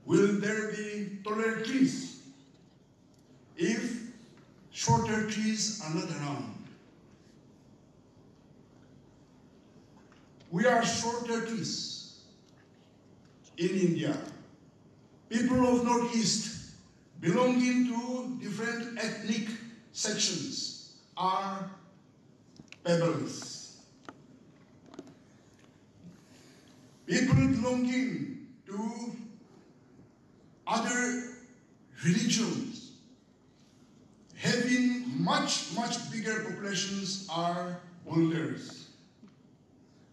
will there be taller trees if shorter trees are not around? We are shorter trees in India. People of Northeast belonging to different ethnic sections are pebbles. People belonging to other religions having much bigger populations are boulders,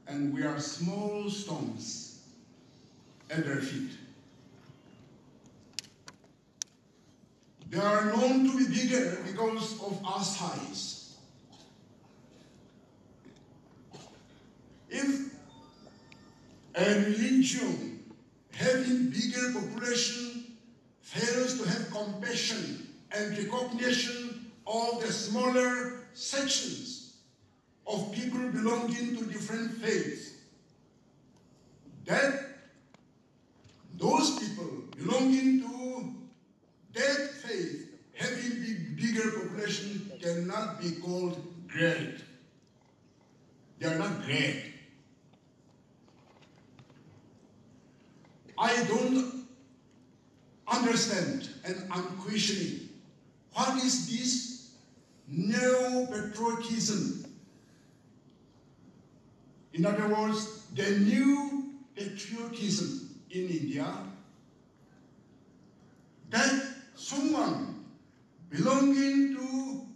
and we are small stones at their feet. They are known to be bigger because of our size. If a religion having bigger population fails to have compassion and recognition of the smaller sections of people belonging to different faiths, that those people belonging to that faith having bigger population cannot be called great. They are not great. I don't understand, and I'm questioning, what is this neo-patriotism? In other words, the new patriotism in India, that someone belonging to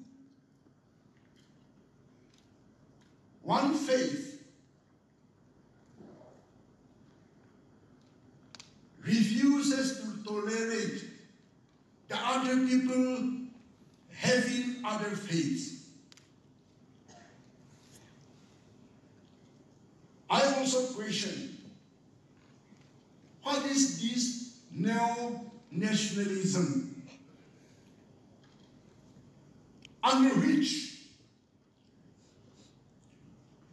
one faith refuses to tolerate the other people having other faiths. I also question, what is this neo-nationalism under which,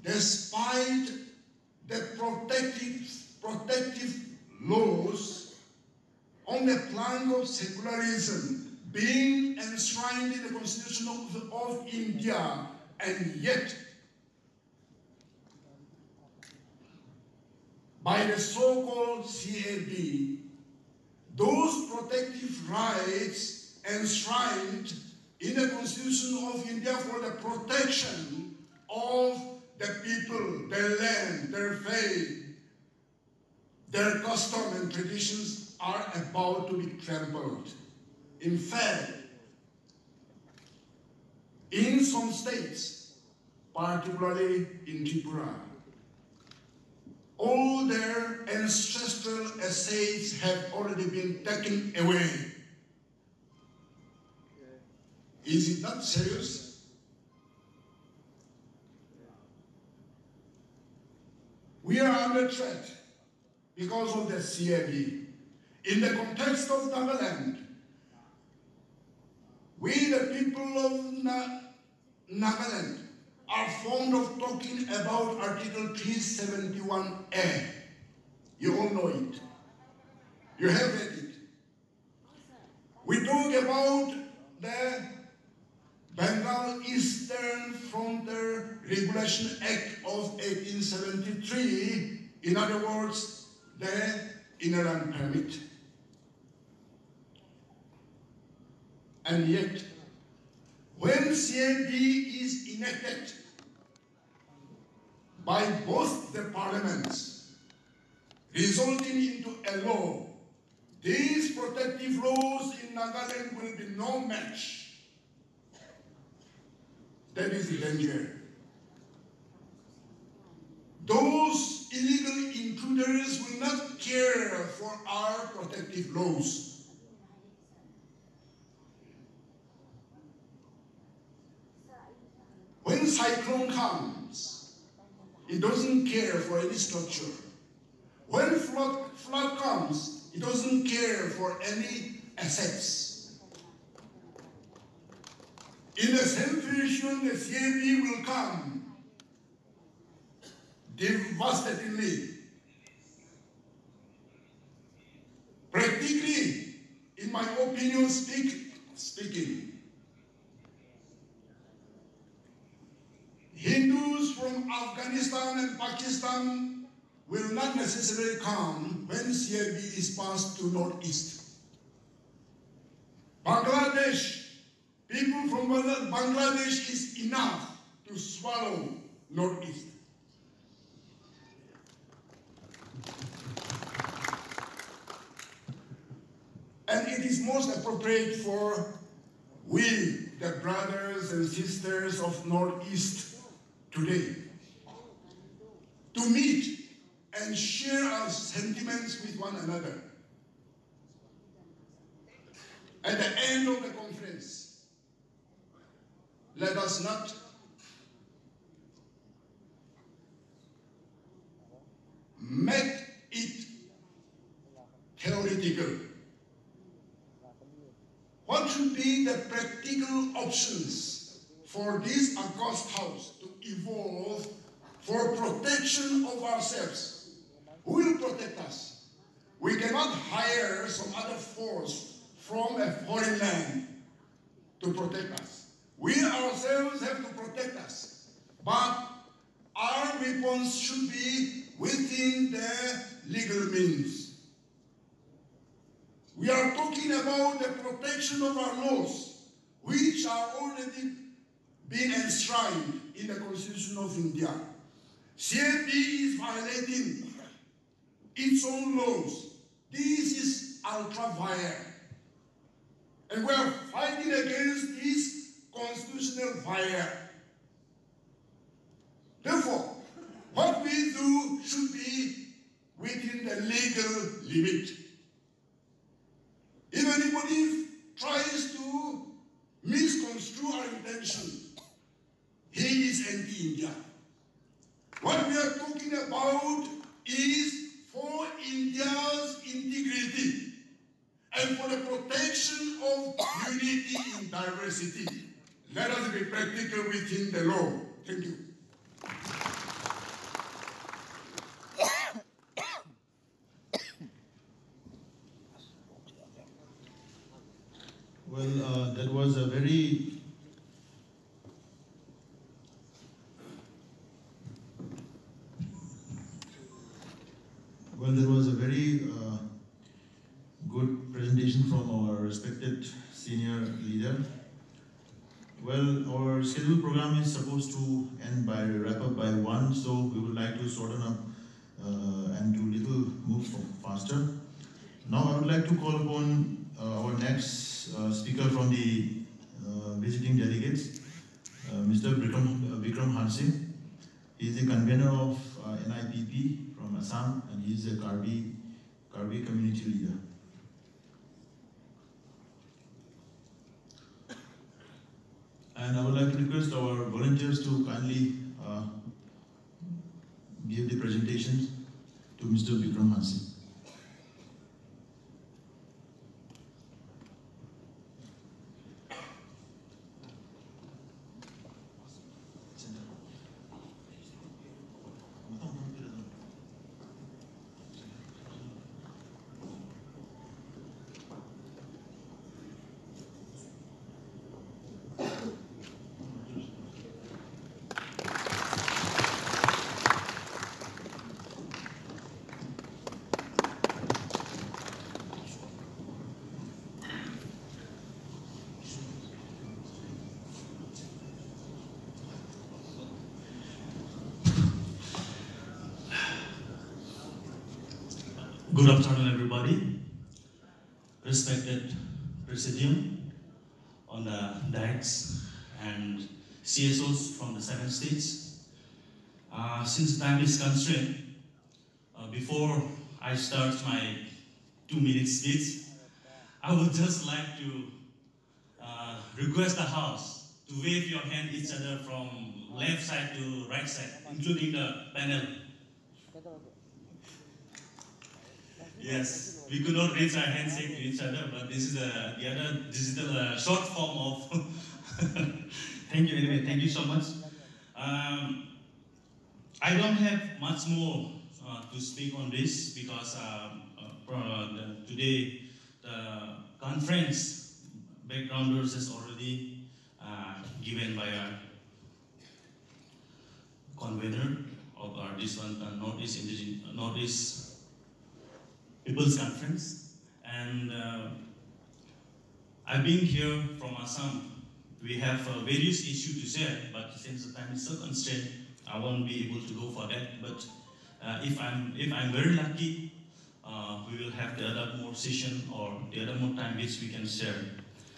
despite the protective laws on the plank of secularism being enshrined in the Constitution of India, and yet by the so-called CAB, those protective rights enshrined in the Constitution of India for the protection of the people, their land, their faith, their custom and traditions are about to be trampled. In fact, in some states, particularly in Tripura, all their ancestral estates have already been taken away. Is it not serious? We are under threat because of the CAB. In the context of Nagaland, we the people of Nagaland are fond of talking about Article 371A. You all know it. You have read it. We talk about the Bengal Eastern Frontier Regulation Act of 1873, in other words, the Inner Land Permit. And yet, when CAB is enacted by both the parliaments, resulting into a law, these protective laws in Nagaland will be no match. That is the danger. Those illegal intruders will not care for our protective laws. When cyclone comes, it doesn't care for any structure. When flood comes, it doesn't care for any assets. In the same fashion, the CAB will come devastatingly, practically my opinion speaking, Hindus from Afghanistan and Pakistan will not necessarily come when CIB is passed to Northeast. Bangladesh, people from Bangladesh is enough to swallow Northeast. And it is most appropriate for we, the brothers and sisters of Northeast today, to meet and share our sentiments with one another. At the end of the conference, let us not make it theoretical. What should be the practical options for this August House to evolve for protection of ourselves? Who will protect us? We cannot hire some other force from a foreign land to protect us. We ourselves have to protect us. But our weapons should be within the legal means. We are talking about the protection of our laws, which are already being enshrined in the Constitution of India. CIB is violating its own laws. This is ultra-vire. And we are fighting against this constitutional fire. Therefore, what we do should be within the legal limit. If anybody tries to misconstrue our intention, he is anti-India. What we are talking about is for India's integrity and for the protection of unity in diversity. Let us be practical within the law. Thank you. Well, that was a very good presentation from our respected senior leader. Well, our scheduled program is supposed to wrap up by 1, so we would like to shorten up and do little move faster. Now I would like to call upon our next speaker from the visiting delegates, Mr. Vikram Hansing. He is the convener of NIPP from Assam, and he is a Karbi community leader. And I would like to request our volunteers to kindly give the presentations to Mr. Vikram Hansing. Good afternoon, everybody. Respected Presidium on the dais and CSOs from the 7 states. Since time is constrained, before I start my 2-minute speech, I would just like to request the House to wave your hand each other from left side to right side, including the panel. Yes, we could not raise our handshake to each other, but this is the other digital short form of thank you anyway, thank you so much. I don't have much more to speak on this because today the conference backgrounders is already given by our convener of our this one Northeast People's Conference, and I've been here from Assam. We have various issues to share, but since the time is so constrained, I won't be able to go for that. But if I'm very lucky, we will have the other more session or the other more time which we can share.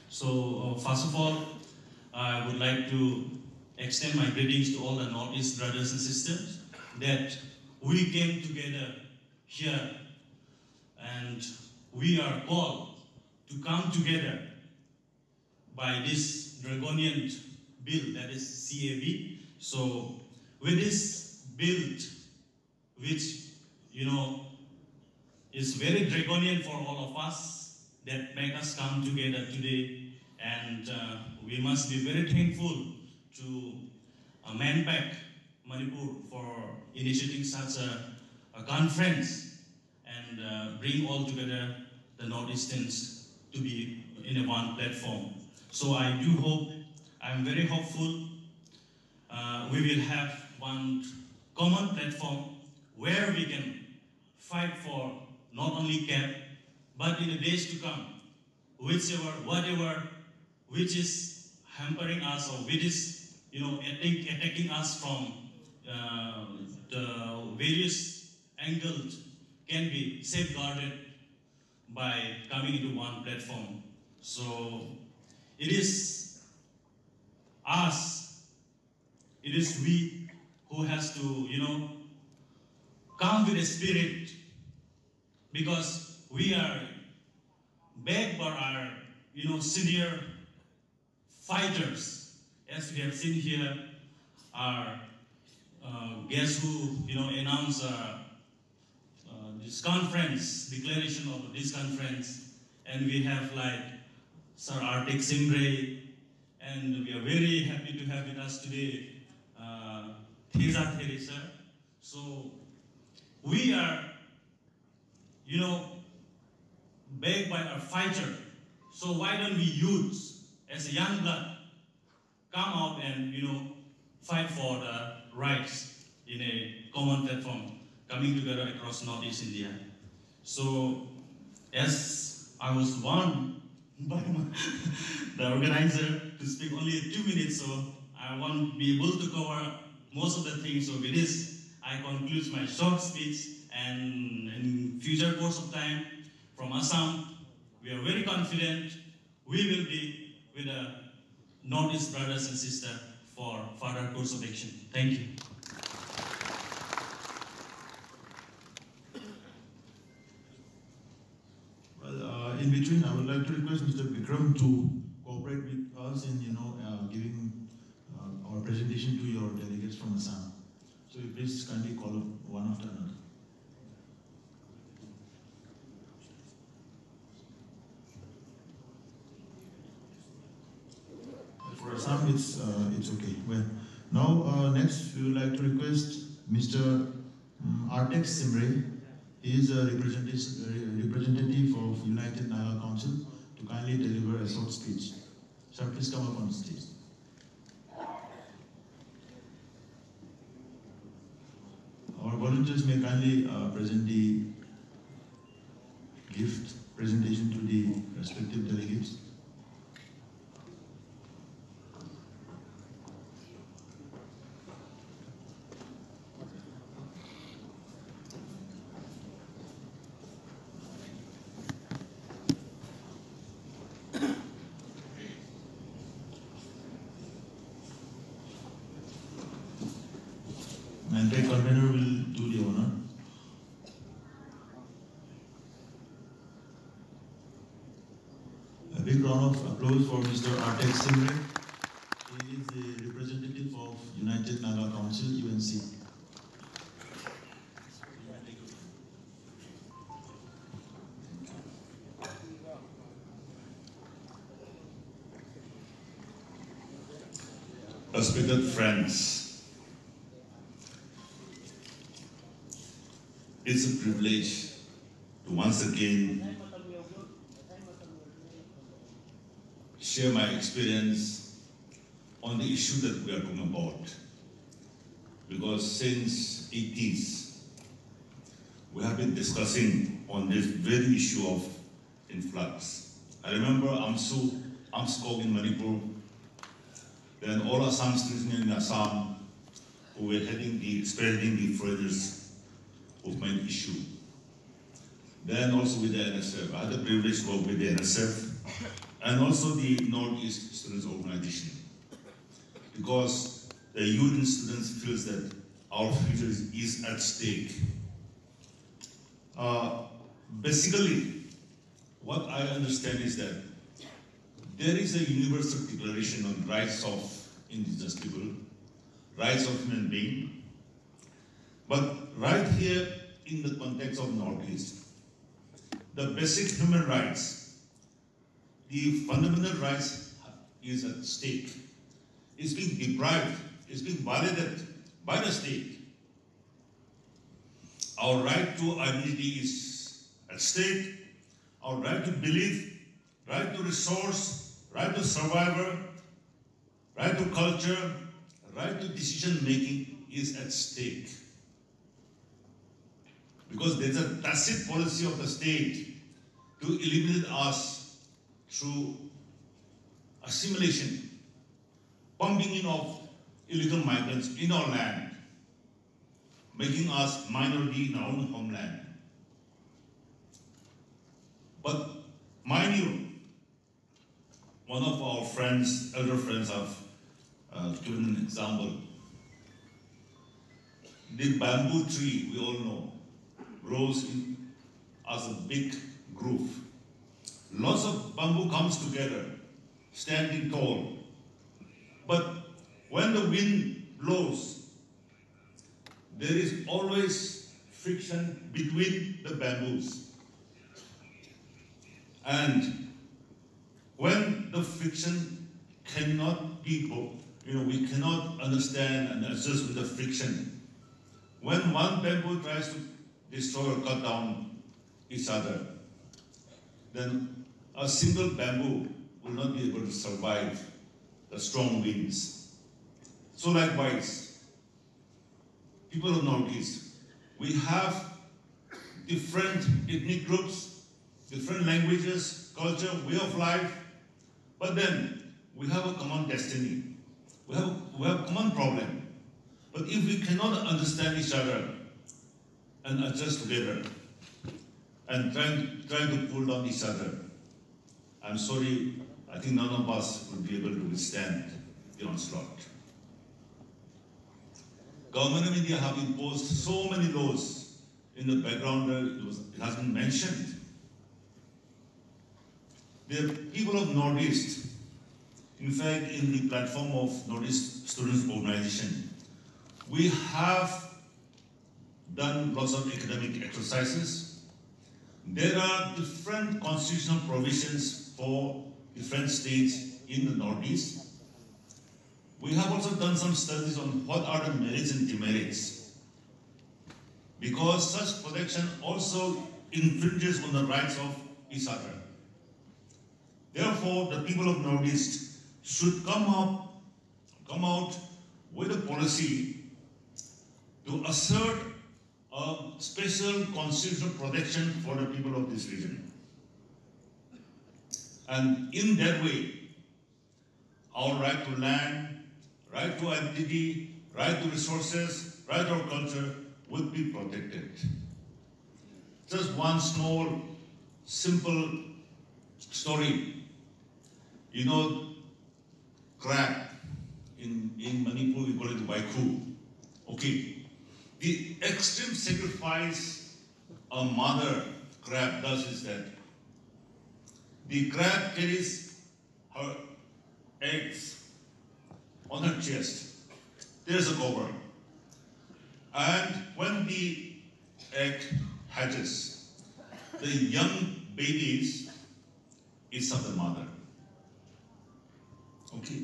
So first of all, I would like to extend my greetings to all the Northeast brothers and sisters that we came together here and we are called to come together by this draconian bill, that is CAB. So with this bill, which is very draconian for all of us, that make us come together today, and we must be very thankful to Manpack Manipur for initiating such a conference and bring all together the Northeasterns to be in a one platform. So I do hope, I'm very hopeful, we will have one common platform where we can fight for not only CAP, but in the days to come, whatever, which is hampering us or which is, attacking us from the various angles can be safeguarded by coming into one platform. So it is us, it is we who has to, come with a spirit, because we are backed by our, senior fighters. As we have seen here, our guests who, announced this conference, declaration of this conference, and we have like Sir Artek Simbre, and we are very happy to have with us today Theza Theresa. So we are, backed by our fighter. So why don't we youths, as a young blood, come out and, fight for the rights in a common platform, coming together across Northeast India. So as I was warned by the organizer to speak only 2 minutes, so I won't be able to cover most of the things. So with this, I conclude my short speech, and in future course of time, from Assam, we are very confident we will be with the Northeast brothers and sisters for further course of action. Thank you. Well, in between, I would like to request Mr. Vikram to cooperate with us in, giving our presentation to your delegates from Assam. So you please kindly call up one after another. For Assam, it's okay. Well, now next we would like to request Mr. Artek Simbre. He is a representative of United Naga Council to kindly deliver a short speech. Sir, please come up on stage. Our volunteers may kindly present the gift presentation to the respective delegates. And the convener will do the honor. A big round of applause for Mr. Artek Simbre. He is the representative of United Naga Council, UNC. Respected friends, it's a privilege to once again share my experience on the issue that we are talking about. Because since 80s, we have been discussing on this very issue of influx. I remember Amskog in Manipur, then all Assam students in Assam who were spearheading the foreigners movement issue. Then also with the NSF, I had the privilege to work with the NSF and also the Northeast Students Organization. Because the youth and students feels that our future is at stake. Basically, what I understand is that there is a universal declaration on rights of indigenous people, rights of human being. But right here in the context of Northeast, the basic human rights, the fundamental rights is at stake. It's being deprived, it's being violated by the state. Our right to identity is at stake, our right to belief, right to resource, right to survivor, right to culture, right to decision making is at stake. Because there's a tacit policy of the state to eliminate us through assimilation, pumping in of illegal migrants in our land, making us minority in our own homeland. But mind you, one of our friends, elder friends, have given an example. The bamboo tree, we all know, grows as a big groove. Lots of bamboo comes together, standing tall. But when the wind blows, there is always friction between the bamboos. And when the friction cannot be, we cannot understand and adjust with the friction. When one bamboo tries to destroy or cut down each other, then a single bamboo will not be able to survive the strong winds. So likewise, people of Northeast, we have different ethnic groups, different languages, culture, way of life, but then we have a common destiny. We have a common problem. But if we cannot understand each other and adjust together and trying to pull down each other, I'm sorry, I think none of us will be able to withstand the onslaught. Government of India have imposed so many laws in the background. It has been mentioned. The people of Northeast, in fact, in the platform of Northeast Students Organization, we have done lots of academic exercises. There are different constitutional provisions for different states in the Northeast. We have also done some studies on what are the merits and demerits, because such protection also infringes on the rights of each other. Therefore, the people of Northeast should come out with a policy to assert a special constitutional protection for the people of this region. And in that way, our right to land, right to identity, right to resources, right to our culture would be protected. Just one small, simple story. You know, crab, in Manipur we call it waiku. Okay. The extreme sacrifice a mother crab does is that the crab carries her eggs on her chest. There's a cover. And when the egg hatches, the young babies is of the mother. Okay.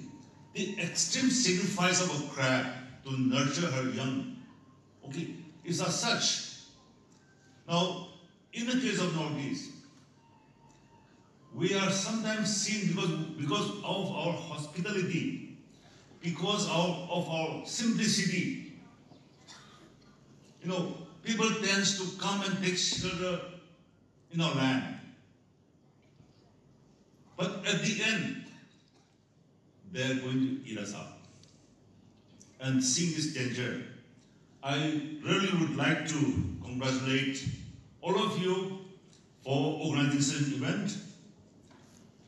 The extreme sacrifice of a crab to nurture her young, okay, is as such. Now, in the case of Northeast, we are sometimes seen because of our hospitality, because of our simplicity. You know, people tend to come and take shelter in our land. But at the end, they're going to eat us up. And seeing this danger, I really would like to congratulate all of you for organizing such an event.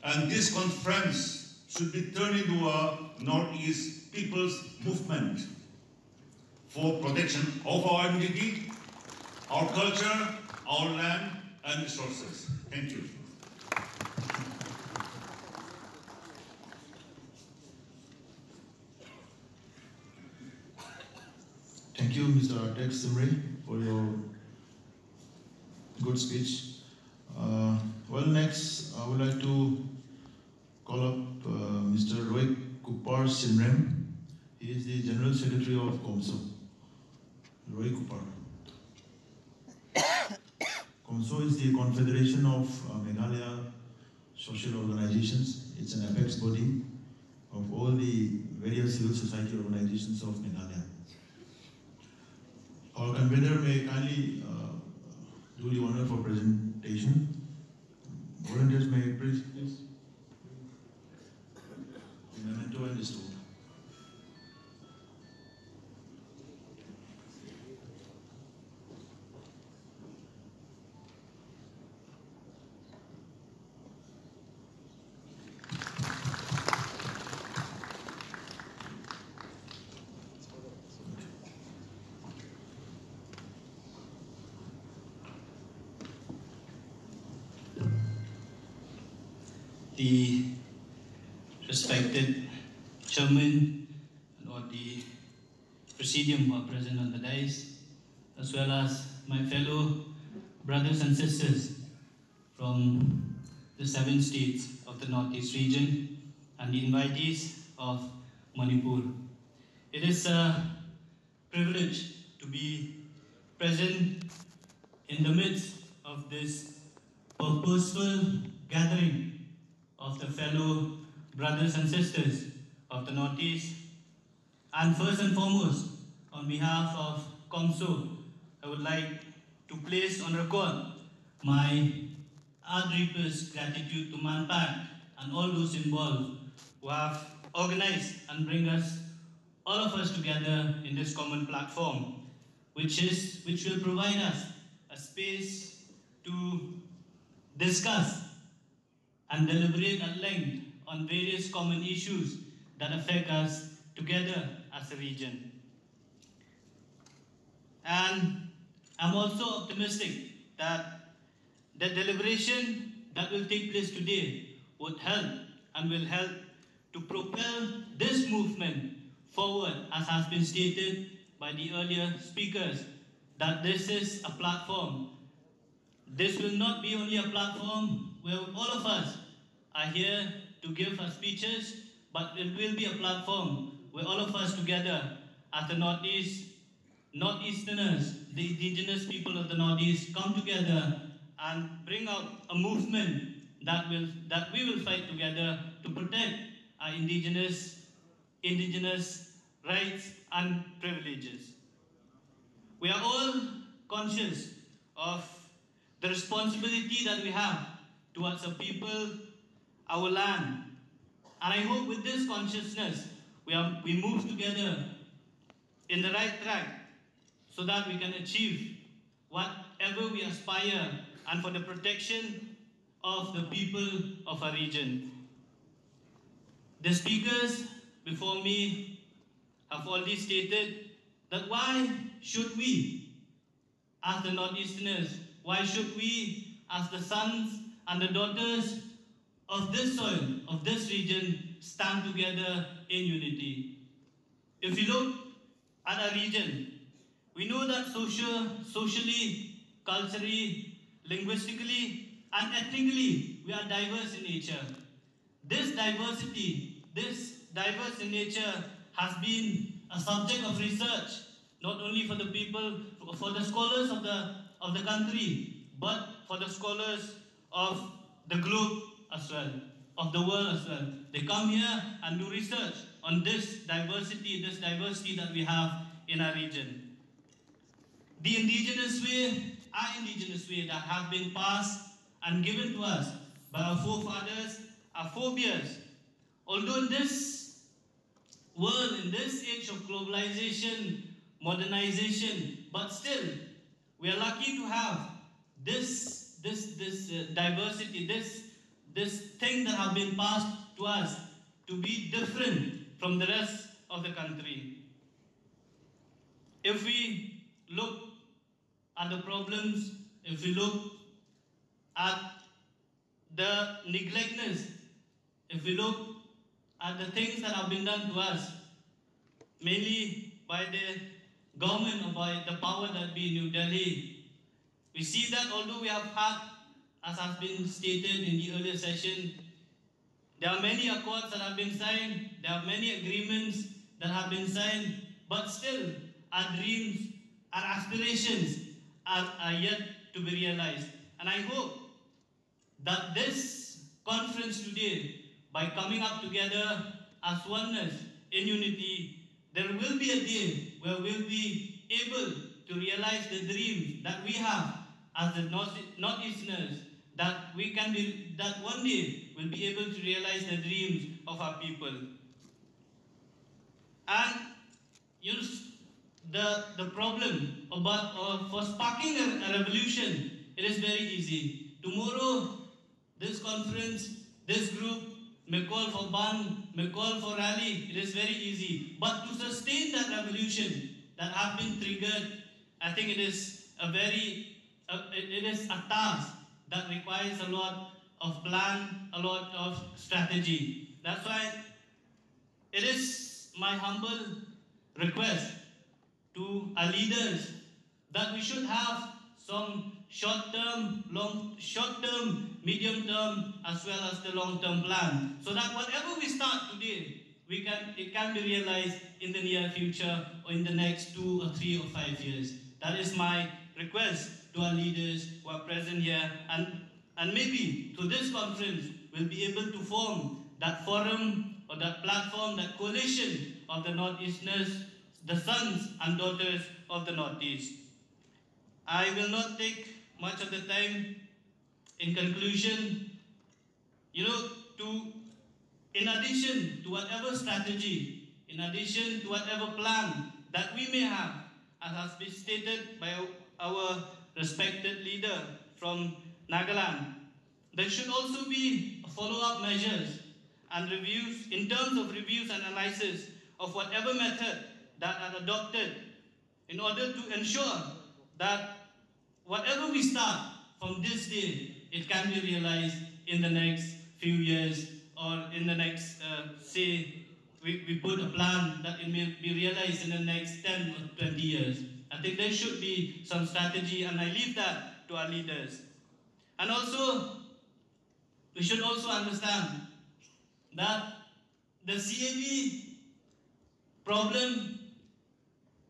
And this conference should be turned into a Northeast People's Movement for protection of our identity, our culture, our land, and resources. Thank you. Thank you, Mr. Artek Simri, for your good speech. Well, next, I would like to call up Mr. Roy Kupar Simrem. He is the General Secretary of COMSO. Roy Kupar. COMSO is the Confederation of Meghalaya Social Organizations. It's an apex body of all the various civil society organizations of Meghalaya. Our convener may kindly do the honor for presentation. Volunteers may please. The memento and the stool. The respected chairman or the presidium who are present on the dais, as well as my fellow brothers and sisters from the 7 states of the Northeast region and the invitees of Manipur. It is a privilege to be present in the midst of this purposeful gathering of the fellow brothers and sisters of the Northeast. And first and foremost, on behalf of COMSO, I would like to place on record my deepest gratitude to Manpack and all those involved who have organized and bring us, all of us together in this common platform, which will provide us a space to discuss and deliberate at length on various common issues that affect us together as a region. And I'm also optimistic that the deliberation that will take place today would help and will help to propel this movement forward, as has been stated by the earlier speakers, that this is a platform. This will not be only a platform where all of us are here to give our speeches, but it will be a platform where all of us together as the Northeasterners, the indigenous people of the Northeast, come together and bring out a movement that we will fight together to protect our indigenous rights and privileges. We are all conscious of the responsibility that we have towards our people, our land. And I hope with this consciousness, we move together in the right track so that we can achieve whatever we aspire and for the protection of the people of our region. The speakers before me have already stated that why should we, as the Northeasterners, why should we, as the sons and the daughters of this soil, of this region, stand together in unity? If you look at our region, we know that socially, culturally, linguistically, and ethnically, we are diverse in nature. This diversity, this diverse in nature, has been a subject of research, not only for the people, for the scholars of the country, but for the scholars of the globe as well, of the world as well. They come here and do research on this diversity that we have in our region. The indigenous way, our indigenous way that have been passed and given to us by our forefathers, our forebears. Although in this world, in this age of globalization, modernization, but still, we are lucky to have this diversity, this thing that have been passed to us to be different from the rest of the country. If we look at the problems, if we look at the neglectness, if we look at the things that have been done to us, mainly by the government or by the power that be in New Delhi, we see that although we have had, as has been stated in the earlier session, there are many accords that have been signed, there are many agreements that have been signed, but still our dreams, our aspirations are yet to be realized. And I hope that this conference today, by coming up together as oneness in unity, there will be a day where we'll be able to realize the dreams that we have as the Northeasterners, that one day we'll be able to realize the dreams of our people. And the problem for sparking a revolution, it is very easy. Tomorrow, this conference, this group may call for ban, may call for rally. It is very easy. But to sustain that revolution that have been triggered, I think it is a task that requires a lot of plan, a lot of strategy. That's why it is my humble request to our leaders that we should have some short-term, medium-term, as well as the long-term plan, so that whatever we start today, it can be realized in the near future or in the next 2 or 3 or 5 years. That is my request to our leaders who are present here, and maybe through this conference we'll be able to form that forum or that platform, that coalition of the Northeasterners, the sons and daughters of the Northeast. I will not take much of the time. In conclusion, in addition to whatever strategy, in addition to whatever plan that we may have, as has been stated by our respected leader from Nagaland, there should also be follow-up measures and reviews, in terms of reviews and analysis of whatever method that are adopted in order to ensure that whatever we start from this day, it can be realized in the next few years, or in the next, we put a plan that it may be realized in the next 10 or 20 years. I think there should be some strategy, and I leave that to our leaders. And also, we should also understand that the CAB problem,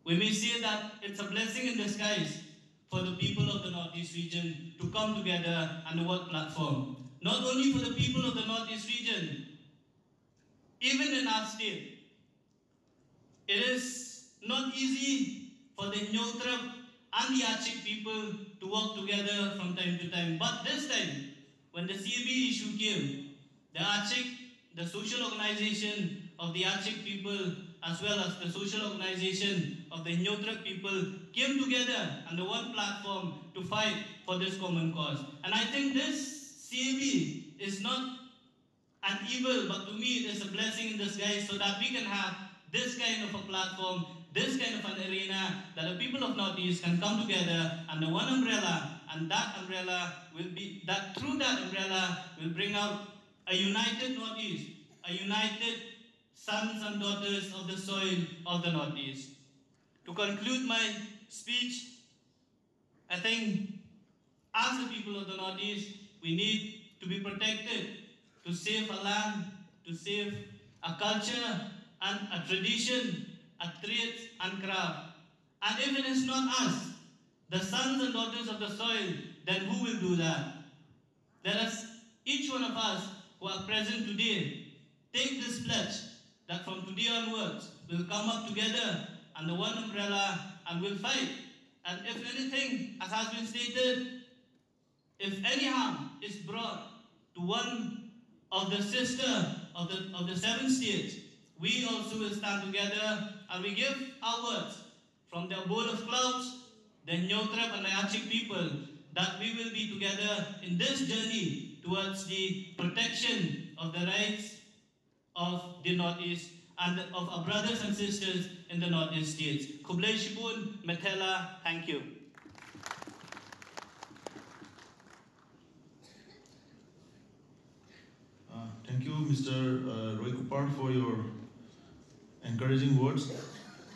we may say that it's a blessing in disguise for the people of the Northeast region to come together on the work platform. Not only for the people of the Northeast region, even in our state, it is not easy for the Nyotrap and the Achik people to work together from time to time. But this time, when the CAB issue came, the Achik, the social organization of the Achik people, as well as the social organization of the Nyotrap people, came together under one platform to fight for this common cause. And I think this CAB is not an evil, but to me it is a blessing in disguise, so that we can have this kind of a platform, this kind of an arena, that the people of Northeast can come together under one umbrella, and that umbrella will be, that through that umbrella will bring out a united Northeast, a united sons and daughters of the soil of the Northeast. To conclude my speech, I think as the people of the Northeast, we need to be protected, to save our land, to save a culture and a tradition, a trade and craft. And if it is not us, the sons and daughters of the soil, then who will do that? Let us each one of us who are present today take this pledge that from today onwards we'll come up together under one umbrella and we'll fight. And if anything, as has been stated, if any harm is brought to one of the sister of the 7 states, we also will stand together and we give our words from the abode of clouds, the Nyotrep and the Achik people, that we will be together in this journey towards the protection of the rights of the Northeast and of our brothers and sisters in the Northeast states. Kublai Shibun, Metela, thank you. Thank you, Mr. Roy Kupar, for your encouraging words.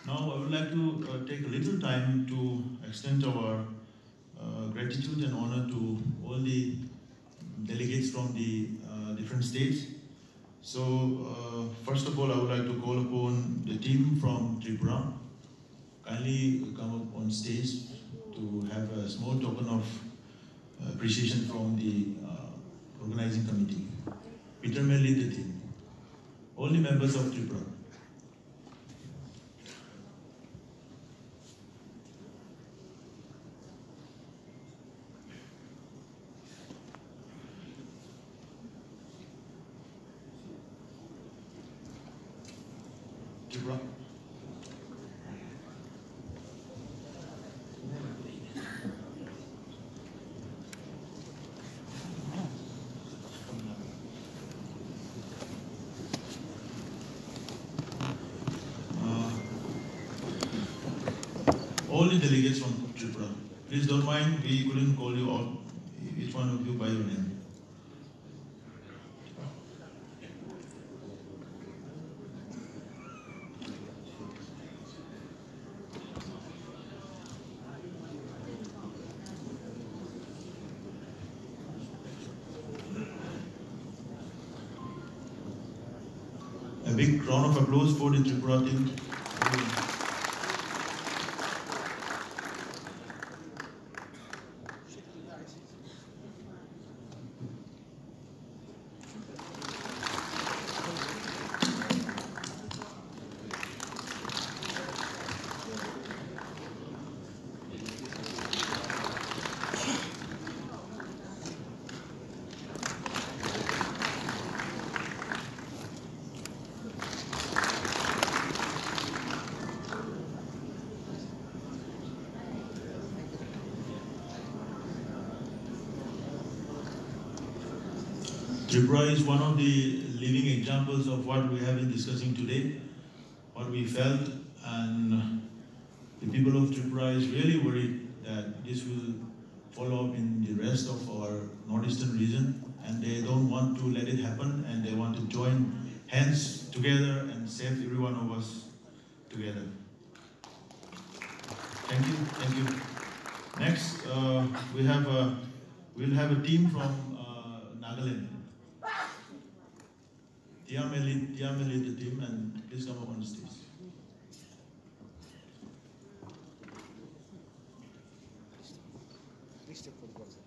Now, I would like to take a little time to extend our gratitude and honor to all the delegates from the different states. So, first of all, I would like to call upon the team from Tripura. Kindly come up on stage to have a small token of appreciation from the organizing committee. Peter may lead the team. Only members of Tripura. Tripura. All the delegates from Tripura, please don't mind, we couldn't call you all, each one of you by your name. A big round of applause for the Tripura team. Tripura is one of the living examples of what we have been discussing today, what we felt, and the people of Tripura is really worried that this will follow up in the rest of our northeastern region, and they don't want to let it happen, and they want to join hands together and save every one of us together. Thank you, thank you. Next, we'll have a team from Nagaland. Tia may lead the team, and please come up on the stage. Please take photographs.